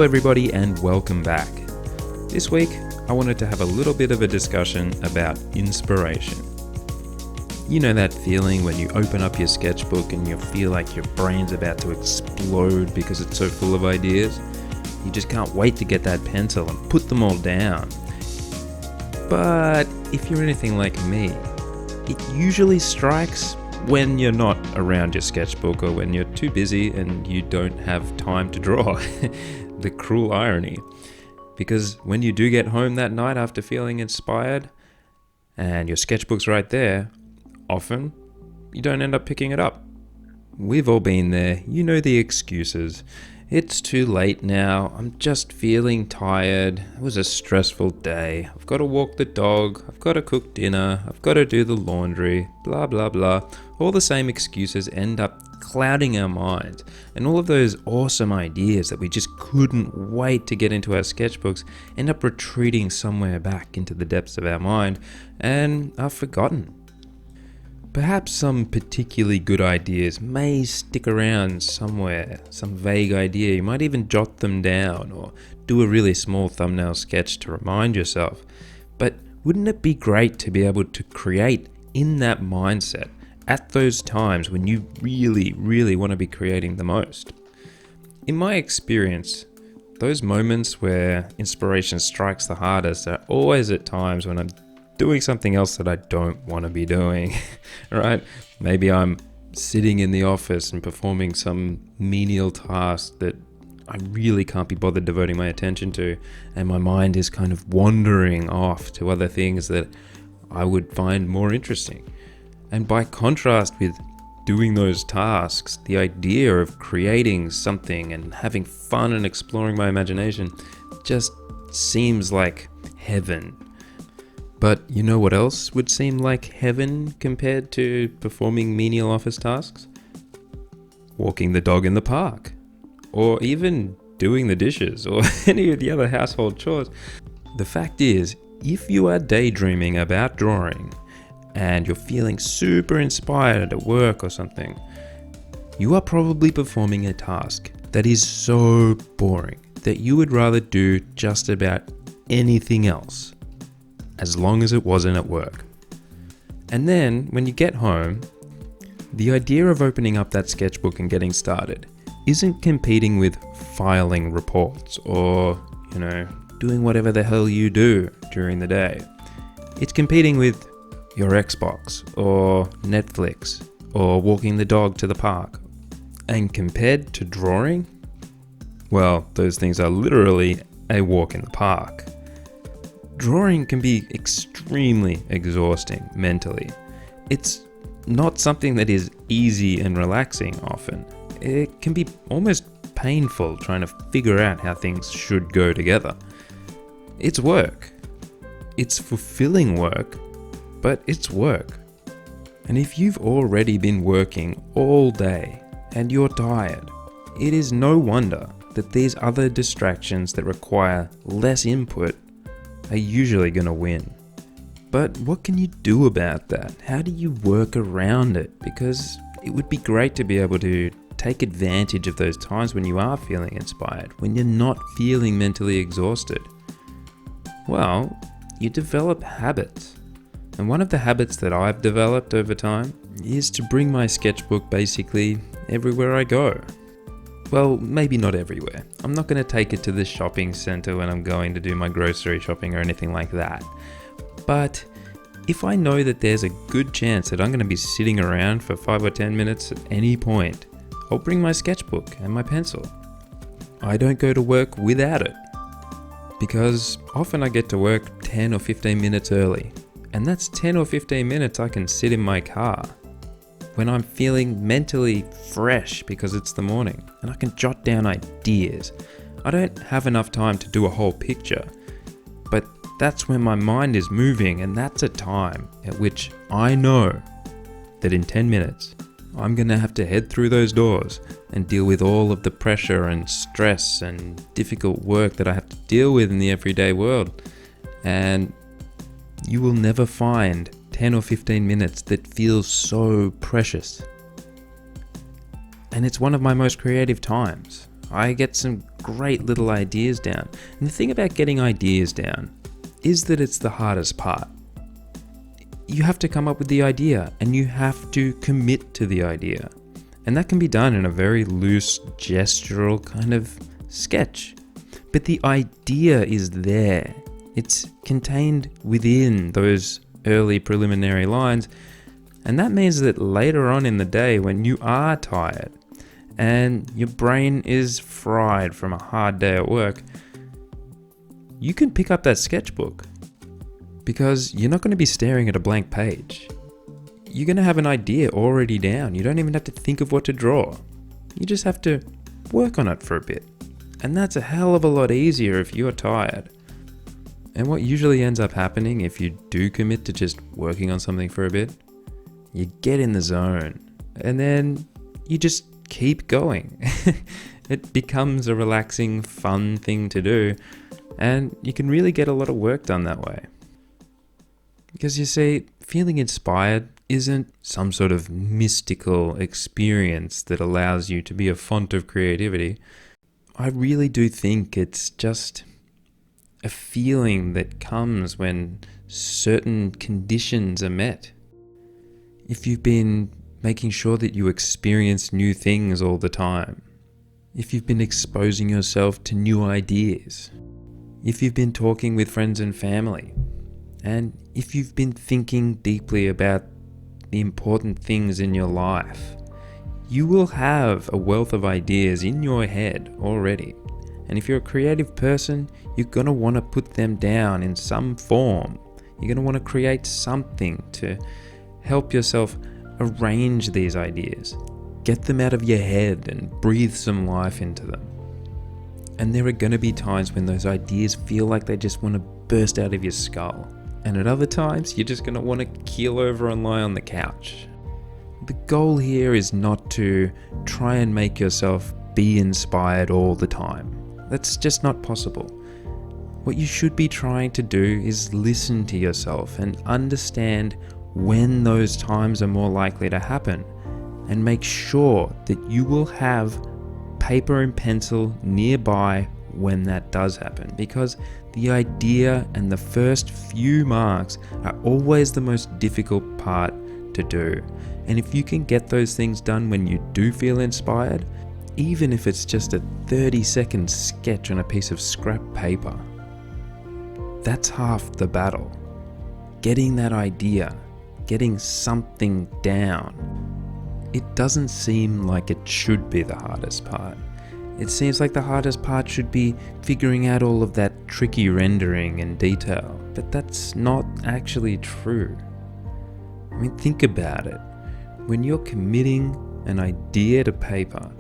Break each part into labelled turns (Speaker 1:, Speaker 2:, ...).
Speaker 1: everybody, and welcome back. This week, I wanted to have a little bit of a discussion about inspiration. You know that feeling when you open up your sketchbook and you feel like your brain's about to explode because it's so full of ideas? You just can't wait to get that pencil and put them all down. But if you're anything like me, it usually strikes when you're not around your sketchbook or when you're too busy and you don't have time to draw. The cruel irony. Because when you do get home that night after feeling inspired and your sketchbook's right there, often you don't end up picking it up. We've all been there. You know the excuses. It's too late now. I'm just feeling tired. It was a stressful day. I've got to walk the dog. I've got to cook dinner. I've got to do the laundry. Blah, blah, blah. All the same excuses end up clouding our minds. And all of those awesome ideas that we just couldn't wait to get into our sketchbooks end up retreating somewhere back into the depths of our mind and are forgotten. Perhaps some particularly good ideas may stick around somewhere, some vague idea. You might even jot them down or do a really small thumbnail sketch to remind yourself. But wouldn't it be great to be able to create in that mindset at those times when you really, really want to be creating the most? In my experience, those moments where inspiration strikes the hardest are always at times when I'm doing something else that I don't want to be doing, right? Maybe I'm sitting in the office and performing some menial task that I really can't be bothered devoting my attention to, and my mind is kind of wandering off to other things that I would find more interesting. And by contrast with doing those tasks, the idea of creating something and having fun and exploring my imagination just seems like heaven. But you know what else would seem like heaven compared to performing menial office tasks? Walking the dog in the park, or even doing the dishes, or any of the other household chores. The fact is, if you are daydreaming about drawing, and you're feeling super inspired at work or something, you are probably performing a task that is so boring that you would rather do just about anything else, as long as it wasn't at work. And then, when you get home, the idea of opening up that sketchbook and getting started isn't competing with filing reports or, doing whatever the hell you do during the day. It's competing with your Xbox or Netflix or walking the dog to the park. And compared to drawing, well, those things are literally a walk in the park. Drawing can be extremely exhausting mentally. It's not something that is easy and relaxing often. It can be almost painful trying to figure out how things should go together. It's work. It's fulfilling work, but it's work. And if you've already been working all day and you're tired, it is no wonder that these other distractions that require less input are usually going to win. But what can you do about that? How do you work around it? Because it would be great to be able to take advantage of those times when you are feeling inspired, when you're not feeling mentally exhausted. Well, you develop habits. And one of the habits that I've developed over time is to bring my sketchbook basically everywhere I go. Well, maybe not everywhere. I'm not going to take it to the shopping center when I'm going to do my grocery shopping or anything like that. But if I know that there's a good chance that I'm going to be sitting around for 5 or 10 minutes at any point, I'll bring my sketchbook and my pencil. I don't go to work without it, because often I get to work 10 or 15 minutes early. And that's 10 or 15 minutes I can sit in my car when I'm feeling mentally fresh because it's the morning, and I can jot down ideas. I don't have enough time to do a whole picture, but that's when my mind is moving, and that's a time at which I know that in 10 minutes I'm going to have to head through those doors and deal with all of the pressure and stress and difficult work that I have to deal with in the everyday world. And you will never find 10 or 15 minutes that feels so precious. And it's one of my most creative times. I get some great little ideas down. And the thing about getting ideas down is that it's the hardest part. You have to come up with the idea and you have to commit to the idea. And that can be done in a very loose, gestural kind of sketch. But the idea is there. It's contained within those early preliminary lines. And that means that later on in the day, when you are tired and your brain is fried from a hard day at work, you can pick up that sketchbook because you're not going to be staring at a blank page. You're going to have an idea already down. You don't even have to think of what to draw. You just have to work on it for a bit. And that's a hell of a lot easier if you're tired. And what usually ends up happening if you do commit to just working on something for a bit, you get in the zone and then you just keep going. It becomes a relaxing, fun thing to do, and you can really get a lot of work done that way. Because you see, feeling inspired isn't some sort of mystical experience that allows you to be a font of creativity. I really do think it's just a feeling that comes when certain conditions are met. If you've been making sure that you experience new things all the time, if you've been exposing yourself to new ideas, if you've been talking with friends and family, and if you've been thinking deeply about the important things in your life, you will have a wealth of ideas in your head already. And if you're a creative person, you're going to want to put them down in some form. You're going to want to create something to help yourself arrange these ideas. Get them out of your head and breathe some life into them. And there are going to be times when those ideas feel like they just want to burst out of your skull. And at other times, you're just going to want to keel over and lie on the couch. The goal here is not to try and make yourself be inspired all the time. That's just not possible. What you should be trying to do is listen to yourself and understand when those times are more likely to happen, and make sure that you will have paper and pencil nearby when that does happen, because the idea and the first few marks are always the most difficult part to do. And if you can get those things done when you do feel inspired, even if it's just a 30-second sketch on a piece of scrap paper, that's half the battle. Getting that idea, getting something down. It doesn't seem like it should be the hardest part. It seems like the hardest part should be figuring out all of that tricky rendering and detail, but that's not actually true. I mean, think about it. When you're committing an idea to paper,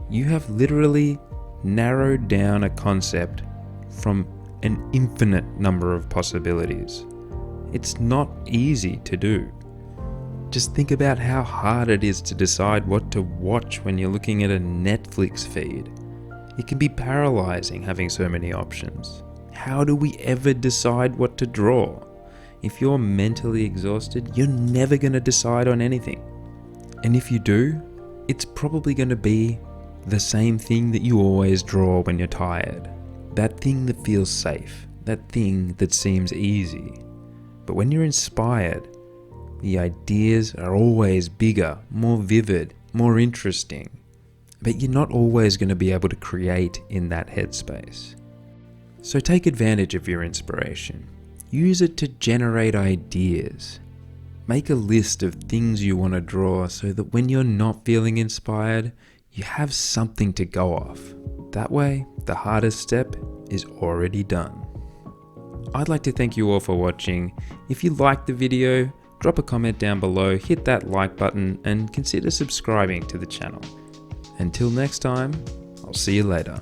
Speaker 1: you have literally narrowed down a concept from an infinite number of possibilities. It's not easy to do. Just think about how hard it is to decide what to watch when you're looking at a Netflix feed. It can be paralyzing having so many options. How do we ever decide what to draw? If you're mentally exhausted, you're never going to decide on anything. And if you do, it's probably going to be the same thing that you always draw when you're tired. That thing that feels safe, that thing that seems easy. But when you're inspired, the ideas are always bigger, more vivid, more interesting. But you're not always going to be able to create in that headspace. So take advantage of your inspiration. Use it to generate ideas. Make a list of things you want to draw so that when you're not feeling inspired, you have something to go off. That way, the hardest step is already done. I'd like to thank you all for watching. If you liked the video, drop a comment down below, hit that like button, and consider subscribing to the channel. Until next time, I'll see you later.